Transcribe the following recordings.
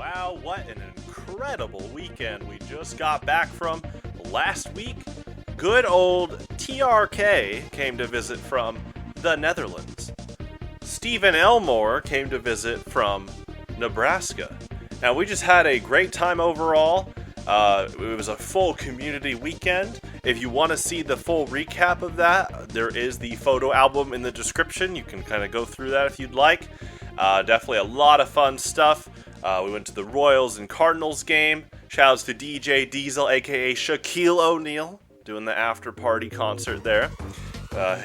Wow, what an incredible weekend we just got back from. Last week, good old TRK came to visit from the Netherlands. Stephen Elmore came to visit from Nebraska. Now, we just had a great time overall. It was a full community weekend. If you want to see the full recap of that, there is the photo album in the description. You can kind of go through that if you'd like. Definitely a lot of fun stuff. We went to the Royals and Cardinals game. Shoutouts to DJ Diesel, aka Shaquille O'Neal, doing the after party concert there.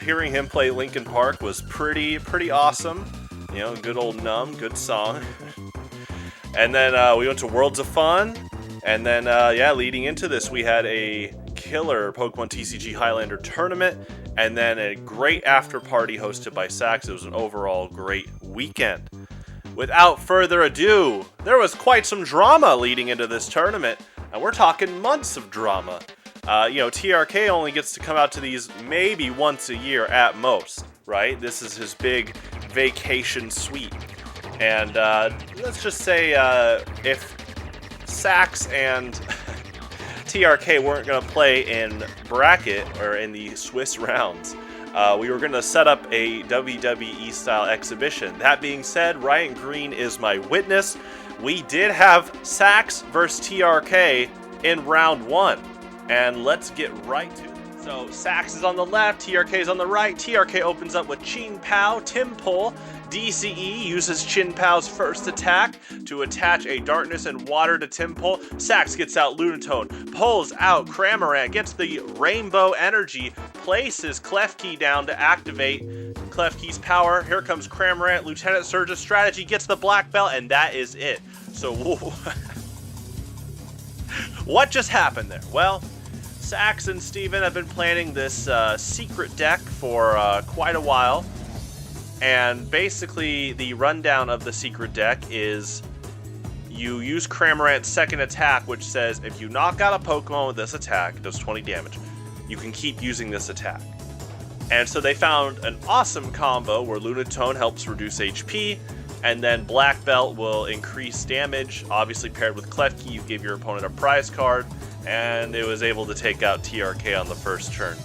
Hearing him play Linkin Park was pretty awesome. You know, good old Numb, good song. And then we went to Worlds of Fun. And then, leading into this, we had a killer Pokemon TCG Highlander tournament, and then a great after party hosted by Sax. It was an overall great weekend. Without further ado, there was quite some drama leading into this tournament, and we're talking months of drama. TRK only gets to come out to these maybe once a year at most, right? This is his big vacation suite. And let's just say if Sax and TRK weren't going to play in bracket or in the Swiss rounds, we were going to set up a WWE style exhibition. That being said, Ryan Green is my witness. We did have Sax versus TRK in round one, and let's get right to it. So Sax is on the left, TRK is on the right. TRK opens up with Chin Pao, Timpole. DCE uses Chin Pao's first attack to attach a Darkness and Water to Timpole. Sax gets out Lunatone, pulls out Cramorant, gets the Rainbow Energy, places Klefki down to activate Klefki's power. Here comes Cramorant, Lieutenant Surge's strategy, gets the black belt, and that is it. So, what just happened there? Well, Sax and Steven have been planning this secret deck for quite a while. And basically, the rundown of the secret deck is you use Cramorant's second attack, which says if you knock out a Pokemon with this attack, it does 20 damage. You can keep using this attack. And so they found an awesome combo where Lunatone helps reduce HP, and then Black Belt will increase damage. Obviously, paired with Klefki, you give your opponent a prize card, and it was able to take out TRK on the first turn.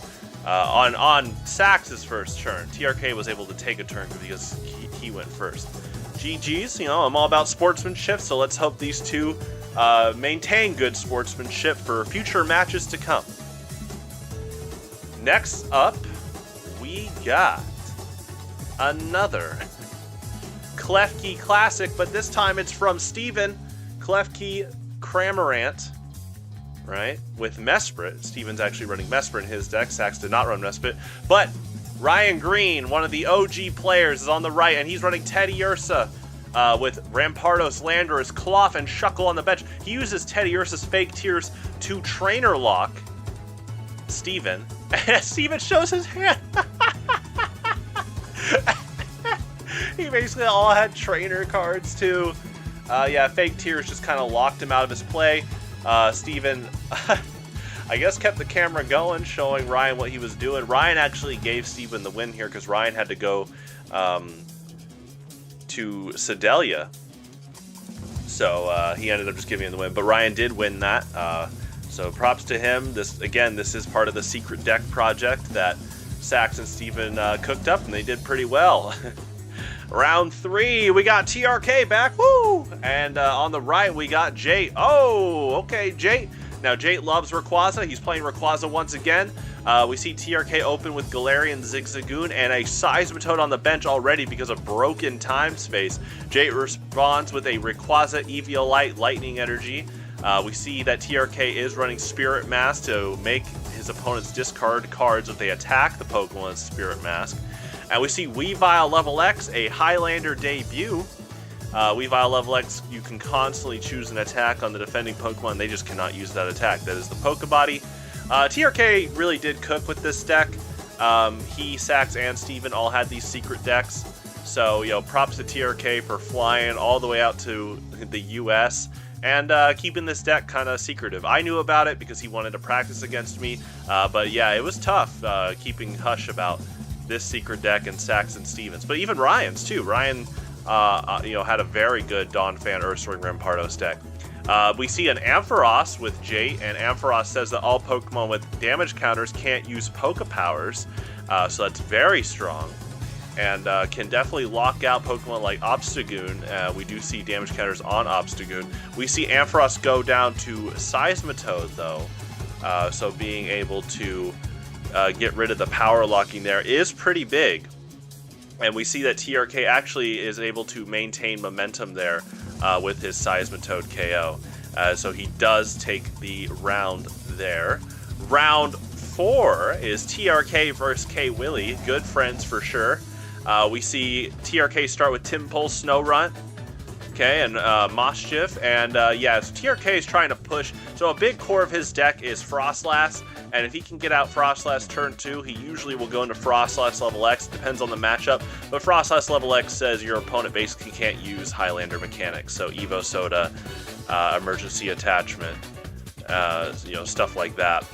On Sax's first turn, TRK was able to take a turn because he went first. GG's, I'm all about sportsmanship, so let's hope these two maintain good sportsmanship for future matches to come. Next up, we got another Klefki Classic, but this time it's from Steven. Klefki Cramorant. Right, with Mesprit. Steven's actually running Mesprit in his deck. Sax did not run Mesprit. But Ryan Green, one of the OG players, is on the right, and he's running Teddy Ursa with Rampardos, Landorus, Cloth, and Shuckle on the bench. He uses Teddy Ursa's Fake Tears to Trainer Lock Steven. And Steven shows his hand. He basically all had trainer cards, too. Fake Tears just kind of locked him out of his play. Steven, I guess, kept the camera going, showing Ryan what he was doing. Ryan actually gave Steven the win here because Ryan had to go to Sedalia. So he ended up just giving him the win. But Ryan did win that. So props to him. This is part of the secret deck project that Sax and Steven cooked up, and they did pretty well. Round 3, we got TRK back, woo! And on the right, we got Jate. Oh, okay, Jate. Now, Jate loves Rayquaza. He's playing Rayquaza once again. We see TRK open with Galarian Zigzagoon and a Seismitoad on the bench already because of broken time space. Jate responds with a Rayquaza Eviolite Lightning Energy. We see that TRK is running Spirit Mask to make his opponents discard cards if they attack the Pokemon with Spirit Mask. And we see Weavile Level X, a Highlander debut. Weavile Level X, you can constantly choose an attack on the defending Pokemon. They just cannot use that attack. That is the Pokebody. TRK really did cook with this deck. He, Sax, and Steven all had these secret decks. So, props to TRK for flying all the way out to the US and keeping this deck kind of secretive. I knew about it because he wanted to practice against me. But yeah, it was tough keeping hush about this secret deck and Sax and Stevens, but even Ryan's too. Ryan had a very good Dawnfan Earthswing Rampardos deck. We see an Ampharos with Jate, and Ampharos says that all Pokemon with damage counters can't use Poke Powers, so that's very strong, and can definitely lock out Pokemon like Obstagoon. We do see damage counters on Obstagoon. We see Ampharos go down to Seismitoad, though, so being able to get rid of the power locking there is pretty big. And we see that TRK actually is able to maintain momentum there with his Seismitoad KO. So he does take the round there. Round 4 is TRK versus K Willy. Good friends for sure. We see TRK start with Timpole, Snorunt, okay, and Moschif. And yeah, so TRK is trying to push. So a big core of his deck is Frostlass. And if he can get out Frostlass turn 2, he usually will go into Frostlass level X. Depends on the matchup. But Frostlass level X says your opponent basically can't use Highlander mechanics. So Evo Soda, emergency attachment, stuff like that.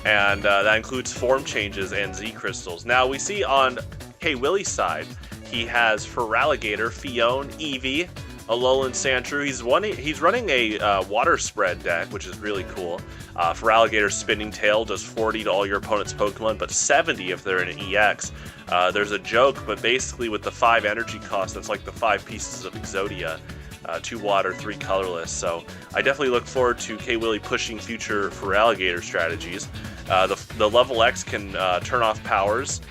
And that includes form changes and Z crystals. Now we see on K Willy's side, he has Feraligatr, Fione, Eevee, Alolan Sandshrew. He's running a water spread deck, which is really cool. Feraligator's Spinning Tail does 40 to all your opponent's Pokemon, but 70 if they're in an EX. There's a joke, but basically with the 5 energy cost, that's like the 5 pieces of Exodia. 2 water, 3 colorless. So I definitely look forward to K Willy pushing future Feraligator strategies. The level X can turn off powers.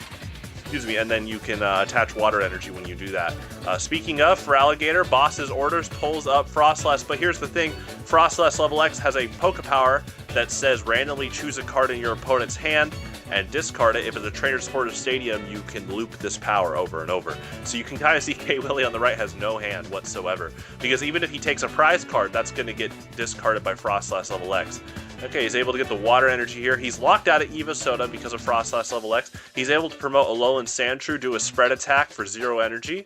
Excuse me, and then you can attach water energy when you do that. Speaking of Feraligatr, Boss's Orders pulls up Frostlass, but here's the thing, Frostlass level X has a Poke Power that says randomly choose a card in your opponent's hand and discard it. If it's a Trainer Supported Stadium, you can loop this power over and over. So you can kind of see K Willy on the right has no hand whatsoever, because even if he takes a prize card, that's going to get discarded by Frostlass level X. Okay, he's able to get the water energy here. He's locked out of Evo Soda because of Frostlass level X. He's able to promote Alolan Sandshrew, do a spread attack for 0 energy,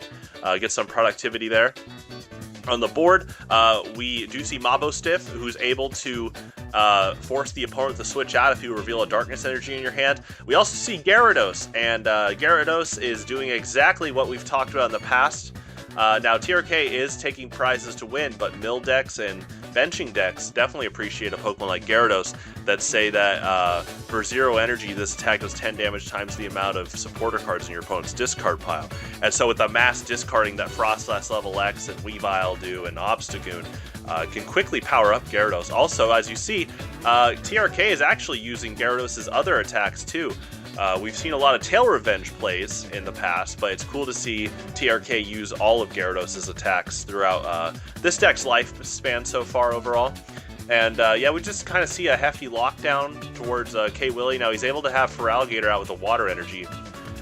get some productivity there. On the board, we do see Mabostiff, who's able to force the opponent to switch out if you reveal a Darkness energy in your hand. We also see Gyarados, and Gyarados is doing exactly what we've talked about in the past. Now, TRK is taking prizes to win, but mill decks and benching decks definitely appreciate a Pokemon like Gyarados that say that for 0 energy, this attack does 10 damage times the amount of supporter cards in your opponent's discard pile. And so with the mass discarding that Frostlass level X and Weavile do and Obstagoon, can quickly power up Gyarados. Also, as you see, TRK is actually using Gyarados' other attacks too. We've seen a lot of Tail Revenge plays in the past, but it's cool to see TRK use all of Gyarados' attacks throughout this deck's lifespan so far overall. And yeah, we just kind of see a hefty lockdown towards K Willy. Now he's able to have Feraligatr out with the water energy,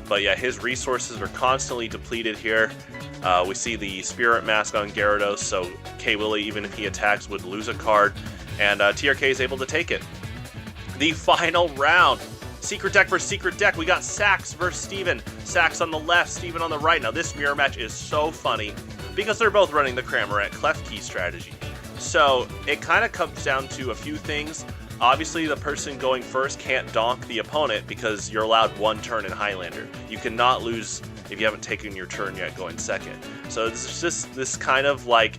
but yeah, his resources are constantly depleted here. We see the Spirit Mask on Gyarados, so K Willy, even if he attacks, would lose a card, and TRK is able to take it. The final round. Secret deck versus secret deck. We got Sax versus Steven. Sax on the left, Steven on the right. Now this mirror match is so funny because they're both running the Cramorant Klefki strategy. So it kind of comes down to a few things. Obviously, the person going first can't donk the opponent because you're allowed 1 turn in Highlander. You cannot lose if you haven't taken your turn yet going second. So it's just this kind of like,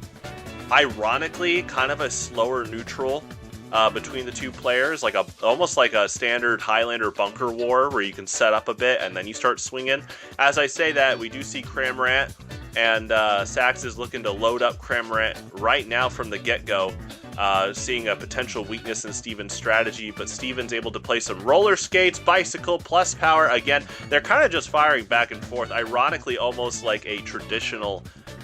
ironically, kind of a slower neutral between the two players, like almost like a standard Highlander bunker war where you can set up a bit and then you start swinging. As I say that, we do see Cramorant, and Sax is looking to load up Cramorant right now from the get-go, seeing a potential weakness in Steven's strategy, but Steven's able to play some roller skates, bicycle, plus power. Again, they're kind of just firing back and forth, ironically almost like a traditional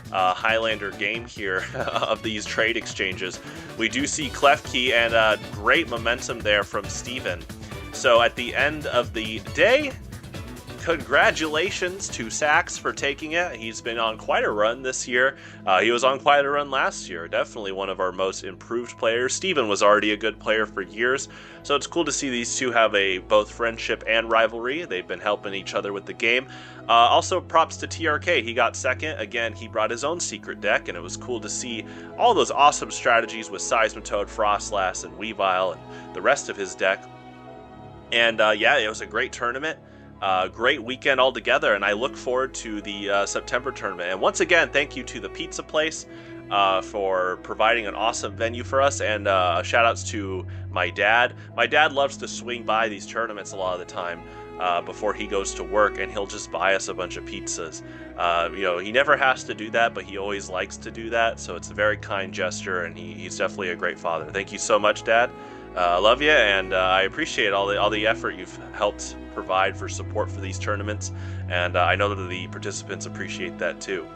Highlander game here of these trade exchanges. We do see Klefki and great momentum there from Steven. So at the end of the day, congratulations to Sax for taking it. He's been on quite a run this year. He was on quite a run last year. Definitely one of our most improved players. Steven was already a good player for years, so it's cool to see these two have both friendship and rivalry. They've been helping each other with the game. Also, props to TRK. He got second. Again, he brought his own secret deck, and it was cool to see all those awesome strategies with Seismitoad, Frostlass, and Weavile, and the rest of his deck. And yeah, it was a great tournament. great weekend altogether, and I look forward to the September tournament. And once again, thank you to the pizza place for providing an awesome venue for us, and shout outs to my dad. My dad loves to swing by these tournaments a lot of the time before he goes to work, and he'll just buy us a bunch of pizzas. He never has to do that, but he always likes to do that, so it's a very kind gesture, and he's definitely a great father. Thank you so much, Dad. I love you, and I appreciate all the effort you've helped provide for support for these tournaments, and I know that the participants appreciate that too.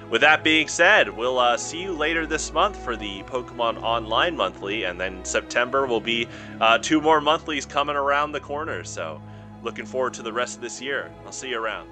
With that being said, we'll see you later this month for the Pokemon Online Monthly, and then September will be 2 more monthlies coming around the corner, so looking forward to the rest of this year. I'll see you around.